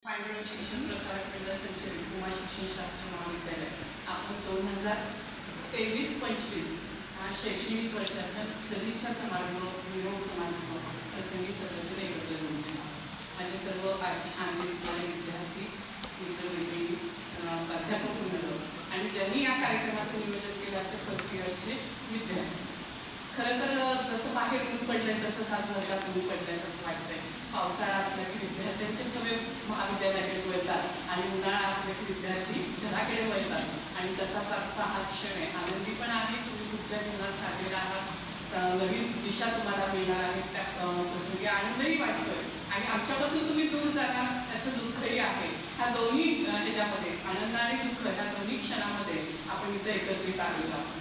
पांडुरंग शिक्षण प्रसारक केंद्र संचलित उमा शिक्षणशास्त्र महाविद्यालय आपण 2023-25 शैक्षणिक वर्षाच्या सदिच्छा समारंभ विनोद समारंभ प्रसंगी सर्वजण एकत्र येऊन माझे सर्व छान दिसणारे विद्यार्थी मित्रमैत्रिणी प्राध्यापक वृंद आणि ज्यांनी या कार्यक्रमाचं नियोजन केलं असे फर्स्ट इयरचे विद्यार्थी. खरं तर जसं बाहेर ऊन पडलंय तसंच आज वर्गात ऊन पडल्यासारखं वाटतंय. पावसाळा असला की विद्यार्थ्यांचे थवे महाविद्यालयाकडे वळतात आणि उन्हाळा असला की विद्यार्थी घराकडे वळतात आणि तसाच आजचा हा क्षण आहे. आनंदी पण आहे, तुम्ही पुढच्या जीवनात चाललेला आहात, नवीन दिशा तुम्हाला मिळणार आहे, त्या प्रसंगी आनंदही वाटतोय आणि आमच्यापासून तुम्ही दूर जाणार त्याचं दुःखही आहे. ह्या दोन्ही ह्याच्यामध्ये आनंद आणि दुःख ह्या दोन्ही क्षणामध्ये आपण इथं एकत्रित आलेलो आहोत.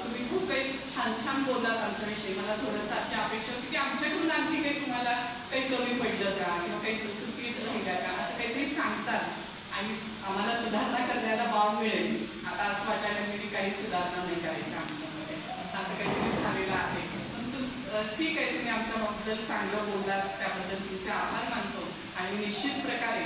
तुम्ही खूप काही छान छान बोललात आमच्याविषयी. मला थोडंसं अशी अपेक्षा होती की आमच्याकडून आणखी काही तुम्हाला काही कमी पडलं का किंवा काही त्रुटी राहिल्या का असं काहीतरी सांगतात आणि आम्हाला सुधारणा करण्याला वाव मिळेल. आता असं वाटायला मी काही सुधारणा नाही करायची आमच्यामध्ये, असं काहीतरी झालेलं आहे. परंतु ठीक आहे, तुम्ही आमच्याबद्दल चांगलं बोललात त्याबद्दल तुमचे आभार मानतो आणि निश्चित प्रकारे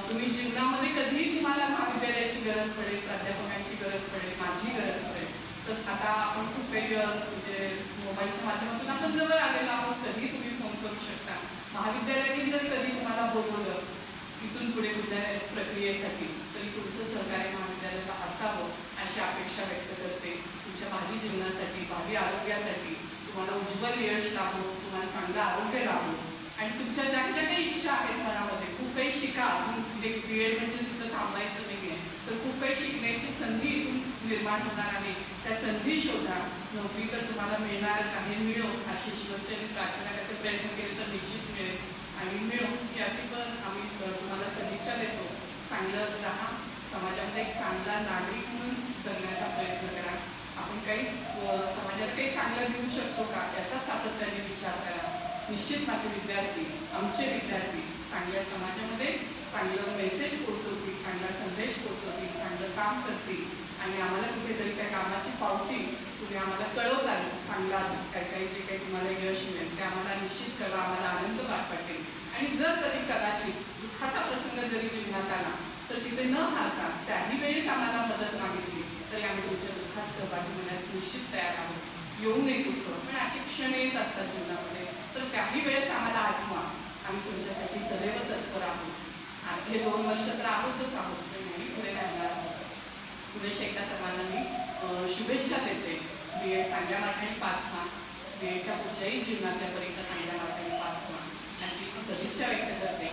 तुम्ही जीवनामध्ये कधीही तुम्हाला महाविद्यालयाची गरज पडेल, प्राध्यापकांची गरज पडेल, माझी गरज पडेल तर आता आपण खूप काही म्हणजे मोबाईलच्या माध्यमातून आपण जवळ आलेलो आहोत, कधी तुम्ही फोन करू शकता. महाविद्यालयाने जर कधी तुम्हाला बोलवलं इथून पुढे कुठल्या प्रक्रियेसाठी तरी तुमचं सहकार्य महाविद्यालयाला असावं अशी अपेक्षा व्यक्त करते. तुमच्या भावी जीवनासाठी, भावी आरोग्यासाठी तुम्हाला उज्ज्वल यश लाभो, तुम्हाला चांगलं आरोग्य लाभो आणि तुमच्या ज्या ज्या काही इच्छा आहेत मनामध्ये खूप काही शिका. अजून BEd म्हणजे तिथं थांबायचं नाही आहे, तर खूप काही शिकण्याची संधी इथून निर्माण होणार आहे. त्या संधी शोधा. नोकरी तर तुम्हाला मिळणारच आहे, मिळो अशी ईश्वरचरणी प्रार्थना करते. प्रयत्न केले तर निश्चित मिळेल आणि मिळो ही अशी पण आम्ही तुम्हाला सदिच्छा देतो. चांगलं राहा, समाजामध्ये एक चांगला नागरिक म्हणून जगण्याचा प्रयत्न करा. आपण काही समाजाला काही चांगलं देऊ शकतो का याचा सातत्याने विचार करा. निश्चित माझे विद्यार्थी, आमचे विद्यार्थी चांगल्या समाजामध्ये चांगलं मेसेज पोहोचवतील, चांगला संदेश पोहोचवतील, चांगलं काम करतील आणि आम्हाला कुठेतरी त्या कामाची पावती तुम्ही आम्हाला कळवताल. चांगलं असं काही जे काही तुम्हाला यश मिळेल ते आम्हाला निश्चित कळवा, आम्हाला आनंद वाटेल. आणि जर कधी कदाचित दुःखाचा प्रसंग जरी जीवनात आला तर तिथे न हारता त्याही वेळेस आम्हाला मदत मागितली तरी आम्ही तुमच्या दुःखात सहभागी होण्यास निश्चित तयार आहोत. येऊ नये दुःख, पण असे क्षण येत असतात जीवनामध्ये, तर त्याही वेळेस आम्हाला आठवा. आम्ही तुमच्यासाठी सदैव तत्पर आहोत. हे 2 वर्ष तर आहोतच आहोत, पण नाही पुढे राहणार आहोत. पुढे एकदा सर्वांना मी शुभेच्छा देते. BEd चांगल्या मार्गाने पास व्हा, BEdच्या पुढच्याही जीवनातल्या परीक्षा चांगल्या मार्गाने पास व्हा अशी सदिच्छा व्यक्त करते.